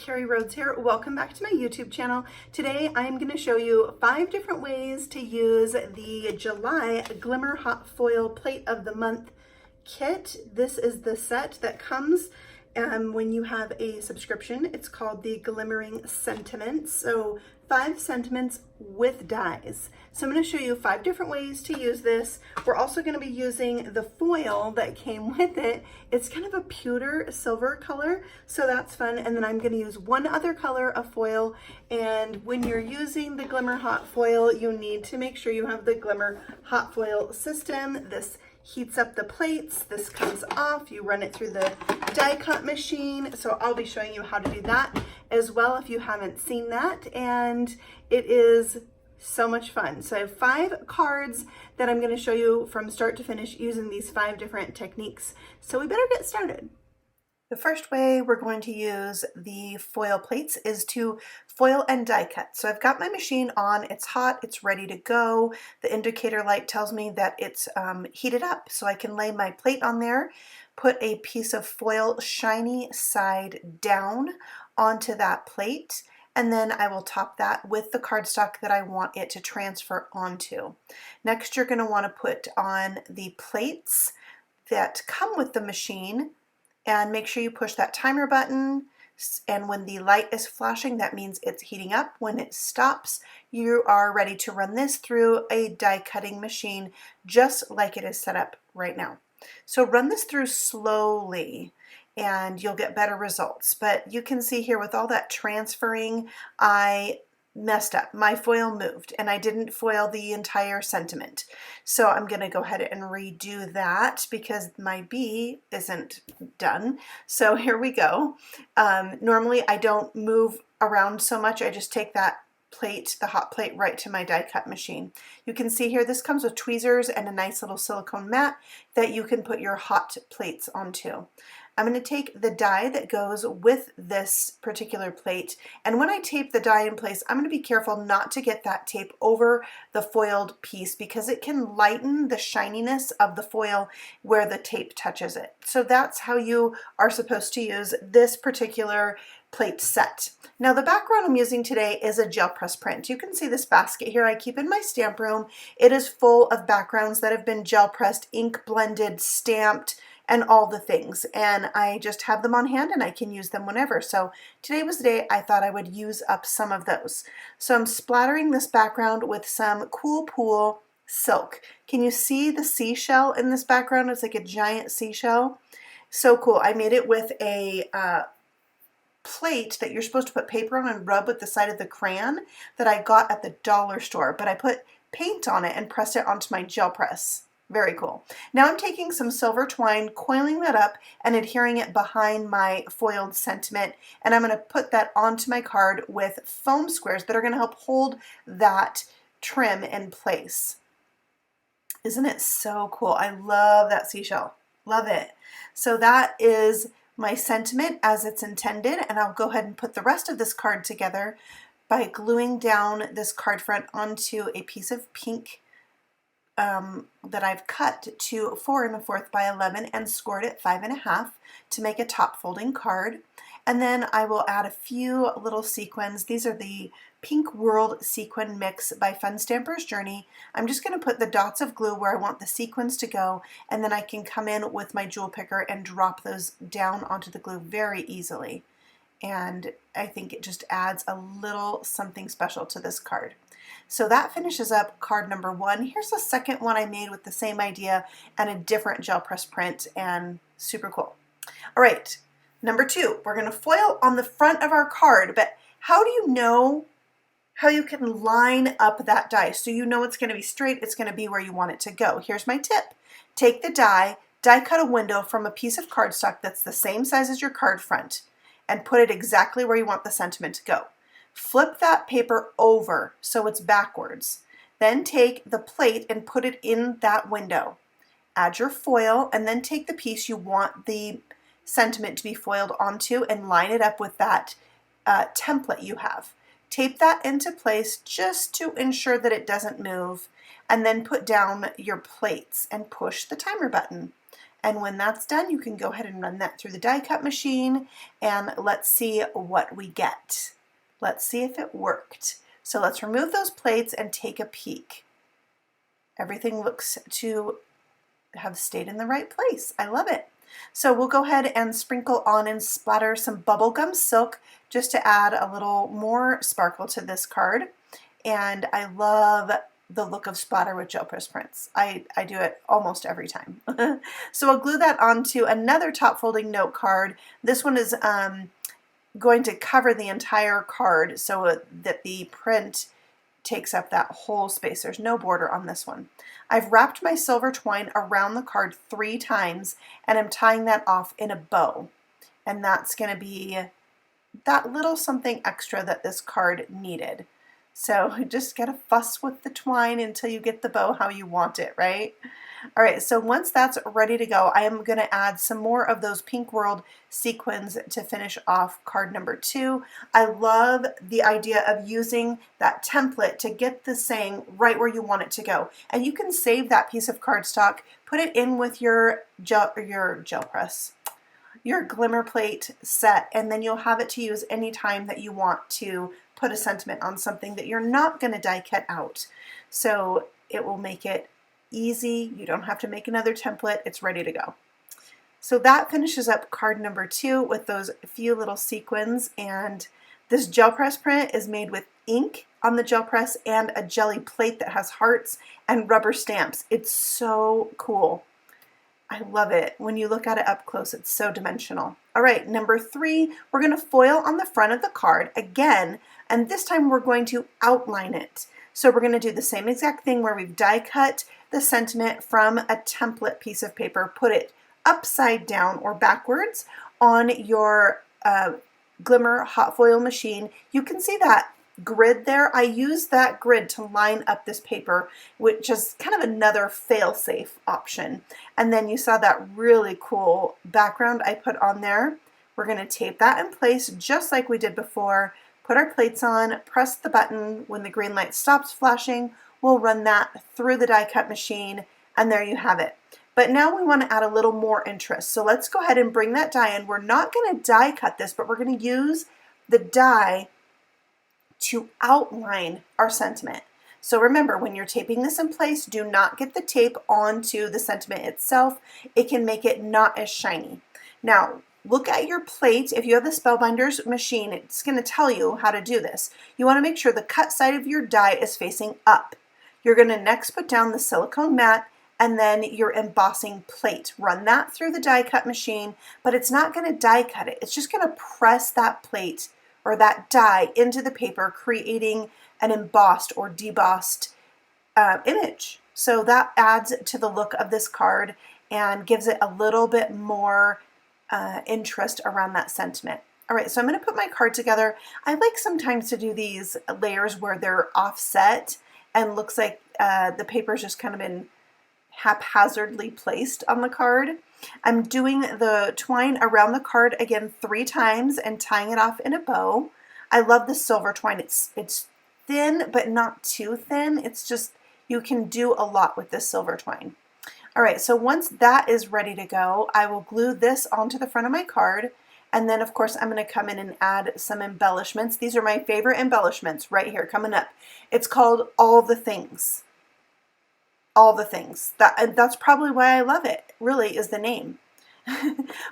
Carrie Rhoades here. Welcome back to my YouTube channel. Today I'm going to show you 5 different ways to use the July Glimmer Hot Foil Plate of the Month kit. This is the set that comes when you have a subscription. It's called the Glimmering Sentiments. So 5 sentiments with dies. So I'm going to show you 5 different ways to use this. We're also going to be using the foil that came with it. It's kind of a pewter silver color, so that's fun. And then I'm going to use one other color of foil. And when you're using the Glimmer Hot Foil, you need to make sure you have the Glimmer Hot Foil system. This heats up the plates, this comes off, you run it through the die cut machine. So I'll be showing you how to do that as well if you haven't seen that, and it is so much fun. So I have 5 cards that I'm going to show you from start to finish using these 5 different techniques. So we better get started. The first way we're going to use the foil plates is to foil and die cut. So I've got my machine on, it's hot, it's ready to go. The indicator light tells me that it's heated up, so I can lay my plate on there, put a piece of foil shiny side down onto that plate, and then I will top that with the cardstock that I want it to transfer onto. Next, you're going to want to put on the plates that come with the machine, and make sure you push that timer button, and when the light is flashing, that means it's heating up. When it stops, you are ready to run this through a die cutting machine just like it is set up right now. So run this through slowly and you'll get better results. But you can see here with all that transferring, I messed up. My foil moved and I didn't foil the entire sentiment. So I'm going to go ahead and redo that because my B isn't done. So here we go. Normally I don't move around so much. I just take that plate, the hot plate, right to my die cut machine. You can see here this comes with tweezers and a nice little silicone mat that you can put your hot plates onto. I'm going to take the die that goes with this particular plate, and when I tape the die in place, I'm going to be careful not to get that tape over the foiled piece because it can lighten the shininess of the foil where the tape touches it. So that's how you are supposed to use this particular plate set. Now the background I'm using today is a gel press print. You can see this basket here I keep in my stamp room. It is full of backgrounds that have been gel pressed, ink blended, stamped, and all the things, and I just have them on hand and I can use them whenever. So today was the day I thought I would use up some of those. So I'm splattering this background with some Cool Pool silk. Can you see the seashell in this background? It's like a giant seashell. So cool. I made it with a plate that you're supposed to put paper on and rub with the side of the crayon that I got at the dollar store, but I put paint on it and pressed it onto my gel press. Very cool. Now I'm taking some silver twine, coiling that up and adhering it behind my foiled sentiment, and I'm going to put that onto my card with foam squares that are going to help hold that trim in place. Isn't it so cool? I love that seashell. Love it. So that is my sentiment as it's intended, and I'll go ahead and put the rest of this card together by gluing down this card front onto a piece of pink that I've cut to 4 1/4 by 11 and scored it 5 1/2 to make a top folding card. And then I will add a few little sequins. These are the Pink World Sequin Mix by Fun Stamper's Journey. I'm just going to put the dots of glue where I want the sequins to go, and then I can come in with my jewel picker and drop those down onto the glue very easily. And I think it just adds a little something special to this card. So that finishes up card number 1. Here's the second one I made with the same idea and a different gel press print, and super cool. All right, number 2, we're going to foil on the front of our card, but how do you know how you can line up that die so you know it's going to be straight, it's going to be where you want it to go? Here's my tip. Take the die cut a window from a piece of cardstock that's the same size as your card front, and put it exactly where you want the sentiment to go. Flip that paper over so it's backwards. Then take the plate and put it in that window. Add your foil and then take the piece you want the sentiment to be foiled onto and line it up with that template you have. Tape that into place just to ensure that it doesn't move, and then put down your plates and push the timer button. And when that's done, you can go ahead and run that through the die cut machine, and let's see what we get. Let's see if it worked. So let's remove those plates and take a peek. Everything looks to have stayed in the right place. I love it. So we'll go ahead and sprinkle on and splatter some bubblegum silk just to add a little more sparkle to this card. And I love the look of splatter with gel press prints. I do it almost every time. So I'll glue that onto another top folding note card. This one is going to cover the entire card so that the print takes up that whole space. There's no border on this one. I've wrapped my silver twine around the card 3 times, and I'm tying that off in a bow. And that's going to be that little something extra that this card needed. So just gotta fuss with the twine until you get the bow how you want it, right? All right, so once that's ready to go, I am gonna add some more of those Pink World sequins to finish off card number 2. I love the idea of using that template to get the saying right where you want it to go. And you can save that piece of cardstock, put it in with your gel press, your glimmer plate set, and then you'll have it to use anytime that you want to put a sentiment on something that you're not going to die cut out. So it will make it easy. You don't have to make another template. It's ready to go. So that finishes up card number 2 with those few little sequins, and this gel press print is made with ink on the gel press and a jelly plate that has hearts and rubber stamps. It's so cool. I love it. When you look at it up close, it's so dimensional. All right, number 3, we're going to foil on the front of the card again, and this time we're going to outline it. So we're going to do the same exact thing where we've die cut the sentiment from a template piece of paper, put it upside down or backwards on your Glimmer hot foil machine. You can see that grid there. I use that grid to line up this paper, which is kind of another fail-safe option. And then you saw that really cool background I put on there. We're going to tape that in place just like we did before. Put our plates on, press the button. When the green light stops flashing, we'll run that through the die cut machine, and there you have it. But now we want to add a little more interest. So let's go ahead and bring that die in. We're not going to die cut this, but we're going to use the die to outline our sentiment. So remember, when you're taping this in place, do not get the tape onto the sentiment itself. It can make it not as shiny. Now, look at your plate. If you have the Spellbinders machine, it's going to tell you how to do this. You want to make sure the cut side of your die is facing up. You're going to next put down the silicone mat and then your embossing plate. Run that through the die cut machine, but it's not going to die cut it. It's just going to press that plate or that die into the paper, creating an embossed or debossed image. So that adds to the look of this card and gives it a little bit more interest around that sentiment. All right, so I'm going to put my card together. I like sometimes to do these layers where they're offset and looks like the paper's just kind of been haphazardly placed on the card. I'm doing the twine around the card again 3 times and tying it off in a bow. I love the silver twine. It's thin, but not too thin. It's just, you can do a lot with this silver twine. All right, so once that is ready to go, I will glue this onto the front of my card. And then of course I'm going to come in and add some embellishments. These are my favorite embellishments right here coming up. It's called All the Things. All the Things. That's probably why I love it, really, is the name.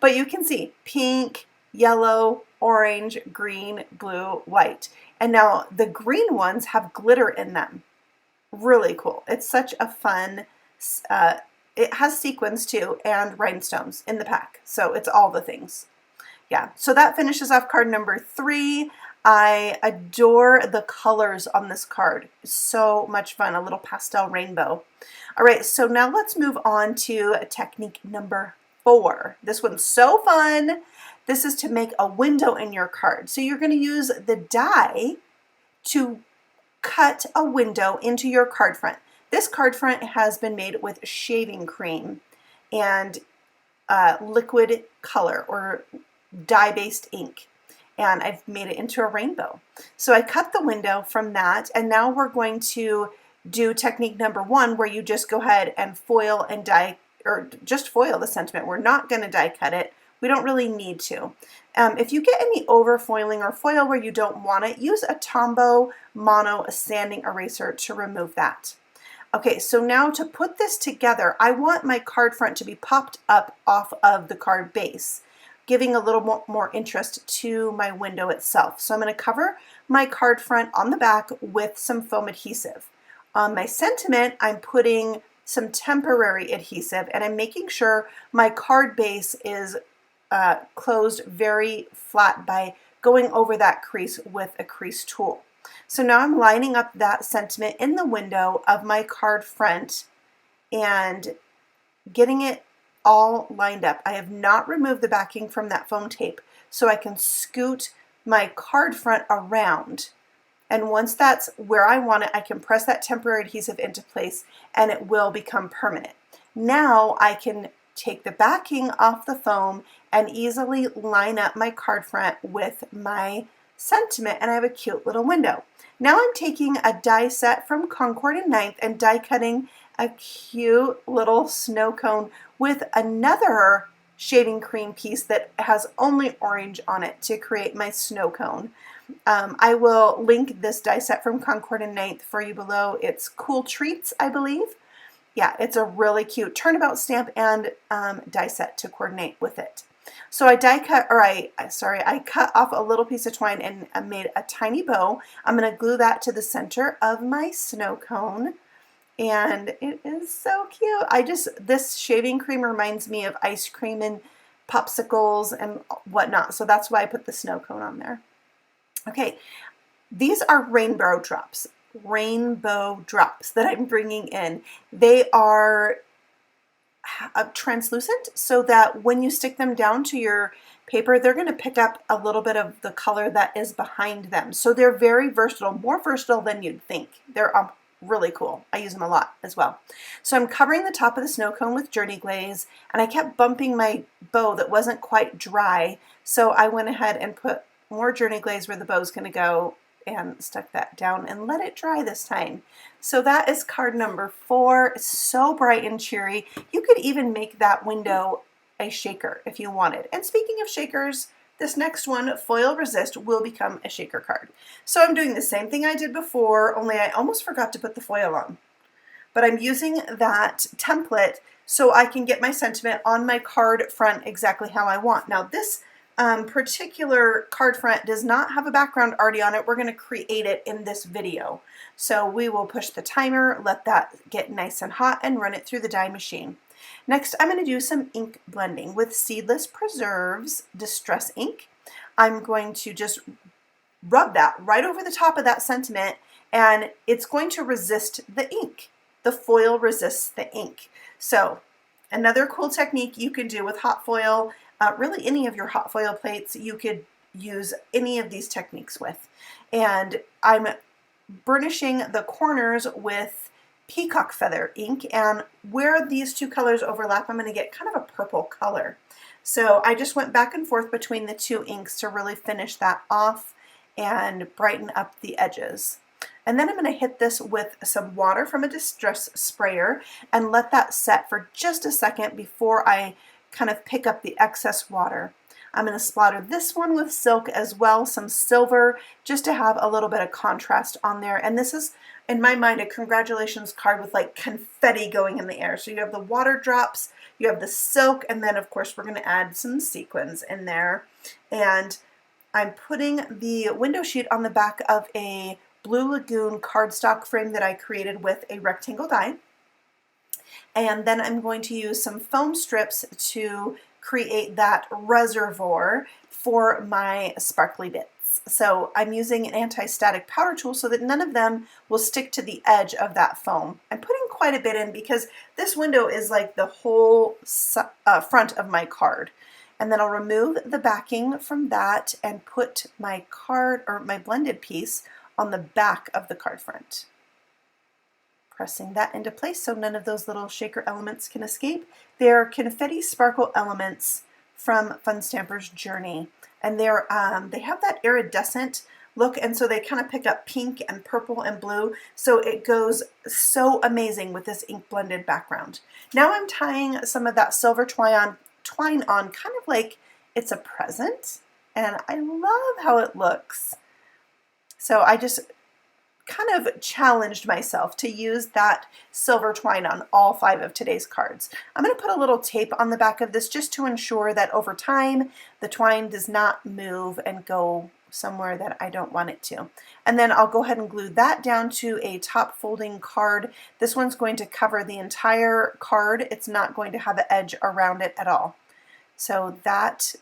But you can see pink, yellow, orange, green, blue, white. And now the green ones have glitter in them. Really cool. It's such a fun, it has sequins too and rhinestones in the pack. So it's all the things. Yeah, so that finishes off card number 3. I adore the colors on this card. It's so much fun, a little pastel rainbow. All right, so now let's move on to technique number 4. This one's so fun. This is to make a window in your card. So you're going to use the die to cut a window into your card front. This card front has been made with shaving cream and liquid color or dye-based ink, and I've made it into a rainbow. So I cut the window from that, and now we're going to do technique number 1, where you just go ahead and foil and die or just foil the sentiment. We're not going to die cut it. We don't really need to. If you get any over foiling or foil where you don't want it, use a Tombow Mono sanding eraser to remove that. Okay, so now to put this together, I want my card front to be popped up off of the card base, giving a little more interest to my window itself. So I'm going to cover my card front on the back with some foam adhesive. On my sentiment, I'm putting some temporary adhesive, and I'm making sure my card base is closed very flat by going over that crease with a crease tool. So now I'm lining up that sentiment in the window of my card front and getting it all lined up. I have not removed the backing from that foam tape, so I can scoot my card front around. And once that's where I want it, I can press that temporary adhesive into place and it will become permanent. Now I can take the backing off the foam and easily line up my card front with my sentiment, and I have a cute little window. Now I'm taking a die set from Concord and Ninth and die cutting a cute little snow cone with another shaving cream piece that has only orange on it to create my snow cone. I will link this die set from Concord and Ninth for you below. It's Cool Treats, I believe. Yeah, it's a really cute turnabout stamp and die set to coordinate with it. So I I cut off a little piece of twine and I made a tiny bow. I'm going to glue that to the center of my snow cone. And it is so cute. This shaving cream reminds me of ice cream and popsicles and whatnot. So that's why I put the snow cone on there. Okay, these are rainbow drops that I'm bringing in. They are translucent so that when you stick them down to your paper, they're going to pick up a little bit of the color that is behind them. So they're very versatile, more versatile than you'd think. They're really cool. I use them a lot as well. So I'm covering the top of the snow cone with Journey Glaze, and I kept bumping my bow that wasn't quite dry. So I went ahead and put more Journey Glaze where the bow's going to go and stuck that down and let it dry this time. So that is card number 4. It's so bright and cheery. You could even make that window a shaker if you wanted. And speaking of shakers, this next one, Foil Resist, will become a shaker card. So I'm doing the same thing I did before, only I almost forgot to put the foil on. But I'm using that template so I can get my sentiment on my card front exactly how I want. Now this particular card front does not have a background already on it. We're going to create it in this video. So we will push the timer, let that get nice and hot, and run it through the die machine. Next, I'm going to do some ink blending with Seedless Preserves Distress Ink. I'm going to just rub that right over the top of that sentiment, and it's going to resist the ink. The foil resists the ink. So another cool technique you can do with hot foil, really any of your hot foil plates, you could use any of these techniques with. And I'm burnishing the corners with Peacock Feather ink, and where these two colors overlap, I'm going to get kind of a purple color. So I just went back and forth between the two inks to really finish that off and brighten up the edges. And then I'm going to hit this with some water from a distress sprayer and let that set for just a second before I kind of pick up the excess water. I'm going to splatter this one with silk as well, some silver, just to have a little bit of contrast on there. And this is, in my mind, a congratulations card with like confetti going in the air. So you have the water drops, you have the silk, and then of course we're going to add some sequins in there. And I'm putting the window sheet on the back of a Blue Lagoon cardstock frame that I created with a rectangle die. And then I'm going to use some foam strips to create that reservoir for my sparkly bits. So I'm using an anti-static powder tool so that none of them will stick to the edge of that foam. I'm putting quite a bit in because this window is like the whole front of my card. And then I'll remove the backing from that and put my card or my blended piece on the back of the card front. Pressing that into place so none of those little shaker elements can escape. They're confetti sparkle elements from Fun Stamper's Journey, and they have that iridescent look, and so they kind of pick up pink and purple and blue, so it goes so amazing with this ink blended background. Now I'm tying some of that silver twine on kind of like it's a present, and I love how it looks. So I just kind of challenged myself to use that silver twine on all 5 of today's cards. I'm going to put a little tape on the back of this just to ensure that over time the twine does not move and go somewhere that I don't want it to. And then I'll go ahead and glue that down to a top folding card. This one's going to cover the entire card. It's not going to have an edge around it at all. So that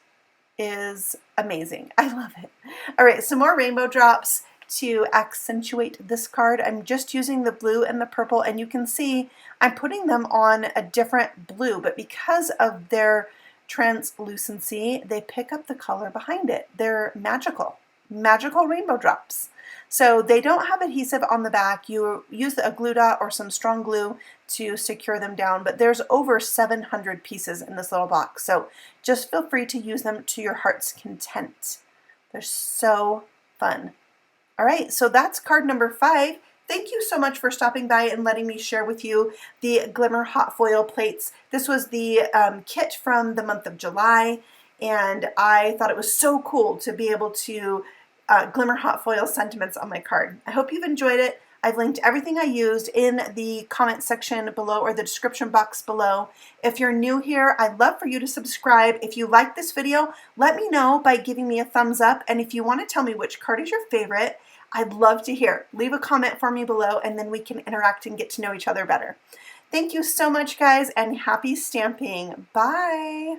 is amazing. I love it. All right, some more rainbow drops to accentuate this card. I'm just using the blue and the purple, and you can see I'm putting them on a different blue, but because of their translucency, they pick up the color behind it. They're magical rainbow drops. So they don't have adhesive on the back. You use a glue dot or some strong glue to secure them down, but there's over 700 pieces in this little box, so just feel free to use them to your heart's content. They're so fun. All right, so that's card number 5. Thank you so much for stopping by and letting me share with you the Glimmer Hot Foil plates. This was the kit from the month of July, and I thought it was so cool to be able to Glimmer Hot Foil sentiments on my card. I hope you've enjoyed it. I've linked everything I used in the comment section below or the description box below. If you're new here, I'd love for you to subscribe. If you like this video, let me know by giving me a thumbs up. And if you want to tell me which card is your favorite, I'd love to hear. Leave a comment for me below, and then we can interact and get to know each other better. Thank you so much, guys, and happy stamping. Bye.